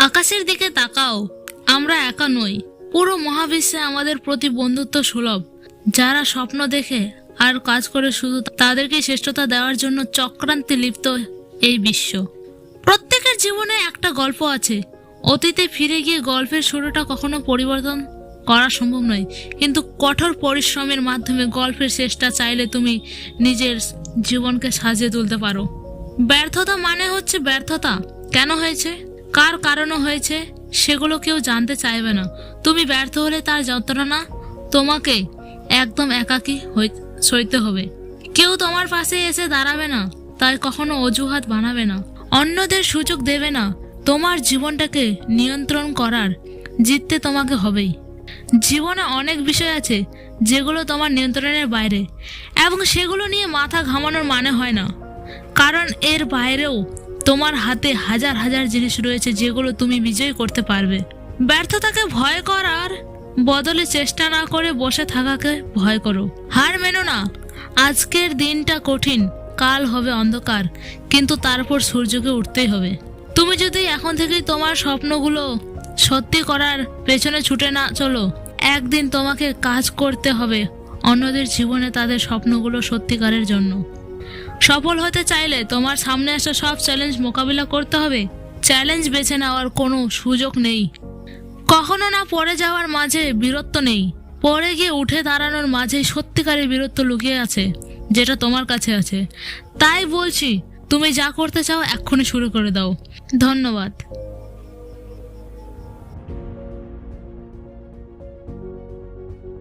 আকাশের দিকে তাকাও, আমরা একা নই। পুরো মহাবিশ্বে আমাদের প্রতি বন্ধুত্ব সুলভ। যারা স্বপ্ন দেখে আর কাজ করে শুধু তাদেরকে শ্রেষ্ঠতা দেওয়ার জন্য চক্রান্তে লিপ্ত এই বিশ্ব। প্রত্যেকের জীবনে একটা গল্প আছে। অতীতে ফিরে গিয়ে গল্পের শুরুটা কখনো পরিবর্তন করা সম্ভব নয়, কিন্তু কঠোর পরিশ্রমের মাধ্যমে গল্পের শেষটা চাইলে তুমি নিজের জীবনকে সাজিয়ে তুলতে পারো। ব্যর্থতা মানে হচ্ছে ব্যর্থতা কেন হয়েছে, কার কারণে হয়েছে, সেগুলো কেউ জানতে চাইবে না। তুমি ব্যর্থ হলে তার যন্ত্রণা তোমাকে একদম একাকী সইতে হবে। কেউ তোমার পাশে এসে দাঁড়াবে না, তাই কখনো অজুহাত বানাবে না, অন্যদের সুযোগ দেবে না। তোমার জীবনটাকে নিয়ন্ত্রণ করার জিততে তোমাকে হবেই। জীবনে অনেক বিষয় আছে যেগুলো তোমার নিয়ন্ত্রণের বাইরে, এবং সেগুলো নিয়ে মাথা ঘামানোর মানে হয় না, কারণ এর বাইরেও তোমার হাতে হাজার হাজার জিনিস রয়েছে যেগুলো তুমি বিজয় করতে পারবে। ব্যর্থতাকে ভয় করার বদলে চেষ্টা না করে বসে থাকাকে ভয় করো। হার মেনো না। আজকের দিনটা কঠিন, কাল হবে অন্ধকার, কিন্তু তারপর সূর্যকে উঠতেই হবে। তুমি যদি এখন থেকেই তোমার স্বপ্নগুলো সত্যি করার পেছনে ছুটে না চলো, একদিন তোমাকে কাজ করতে হবে অন্যদের জীবনে তাদের স্বপ্নগুলো সত্যিকারের জন্য। সফল হতে চাইলে তোমার সামনে আসা সব চ্যালেঞ্জ মোকাবিলা করতে হবে। চ্যালেঞ্জ বেছে নেওয়ার কোনো সুযোগ নেই। কখনো না পড়ে যাওয়ার মাঝে বীরত্ব নেই, পড়ে গিয়ে উঠে দাঁড়ানোর মাঝে সত্যিকারের বীরত্ব লুকিয়ে আছে, যেটা তোমার কাছে আছে। তাই বলছি, তুমি যা করতে চাও এক্ষুনি শুরু করে দাও। ধন্যবাদ।